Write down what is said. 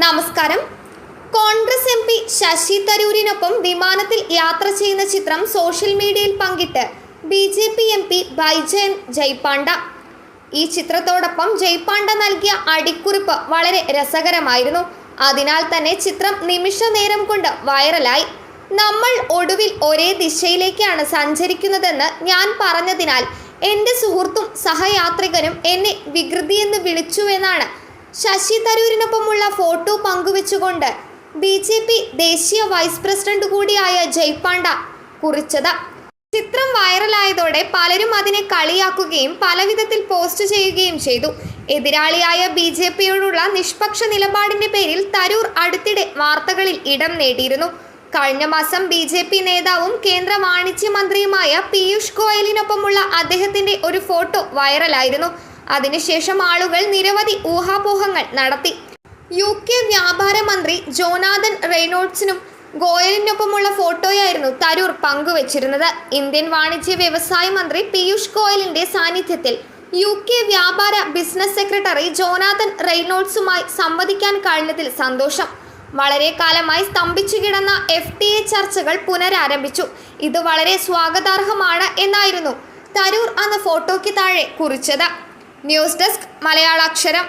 നമസ്കാരം. Congress M P Sasi തരൂരിനൊപ്പം വിമാനത്തിൽ യാത്ര ചെയ്യുന്ന ചിത്രം സോഷ്യൽ മീഡിയയിൽ പങ്കിട്ട് BJP എം പി ബൈജയന്ത് ജയ്പാണ്ഡ. ഈ ചിത്രത്തോടൊപ്പം ജയ്പാണ്ഡ നൽകിയ അടിക്കുറിപ്പ് വളരെ രസകരമായിരുന്നു. അതിനാൽ തന്നെ ചിത്രം നിമിഷ നേരം കൊണ്ട് വൈറലായി. നമ്മൾ ഒടുവിൽ ഒരേ ദിശയിലേക്കാണ് സഞ്ചരിക്കുന്നതെന്ന് ഞാൻ പറഞ്ഞതിനാൽ എൻ്റെ സുഹൃത്തും സഹയാത്രികനും എന്നെ വികൃതിയെന്ന് വിളിച്ചുവെന്നാണ് ശശി തരൂരിനൊപ്പമുള്ള ഫോട്ടോ പങ്കുവെച്ചുകൊണ്ട് BJP ദേശീയ വൈസ് പ്രസിഡന്റ് കൂടിയായ ജയ്പാണ്ഡ കുറിച്ചത്. ചിത്രം വൈറലായതോടെ പലരും അതിനെ കളിയാക്കുകയും പലവിധത്തിൽ പോസ്റ്റ് ചെയ്യുകയും ചെയ്തു. എതിരാളിയായ BJPയോടുള്ള നിഷ്പക്ഷ നിലപാടിന്റെ പേരിൽ തരൂർ അടുത്തിടെ വാർത്തകളിൽ ഇടം നേടിയിരുന്നു. കഴിഞ്ഞ മാസം BJP നേതാവും കേന്ദ്ര വാണിജ്യ മന്ത്രിയുമായ പീയൂഷ് ഗോയലിനൊപ്പമുള്ള അദ്ദേഹത്തിന്റെ ഒരു ഫോട്ടോ വൈറലായിരുന്നു. അതിനുശേഷം ആളുകൾ നിരവധി ഊഹാപോഹങ്ങൾ നടത്തി. UK വ്യാപാര മന്ത്രി ജോനാഥൻ റെയ്നോൾഡ്സിനും ഗോയലിനൊപ്പമുള്ള ഫോട്ടോയായിരുന്നു തരൂർ പങ്കുവച്ചിരുന്നത്. ഇന്ത്യൻ വാണിജ്യ വ്യവസായ മന്ത്രി പീയൂഷ് ഗോയലിന്റെ സാന്നിധ്യത്തിൽ UK വ്യാപാര ബിസിനസ് സെക്രട്ടറി ജോനാഥൻ റെയ്നോൾഡ്സുമായി സംവദിക്കാൻ കഴിഞ്ഞതിൽ സന്തോഷം. വളരെ കാലമായി സ്തംഭിച്ചു കിടന്ന FTA ചർച്ചകൾ പുനരാരംഭിച്ചു. ഇത് വളരെ സ്വാഗതാർഹമാണ് എന്നായിരുന്നു തരൂർ അന്ന് ഫോട്ടോയ്ക്ക് താഴെ കുറിച്ചത്. News desk മലയാളാക്ഷരം.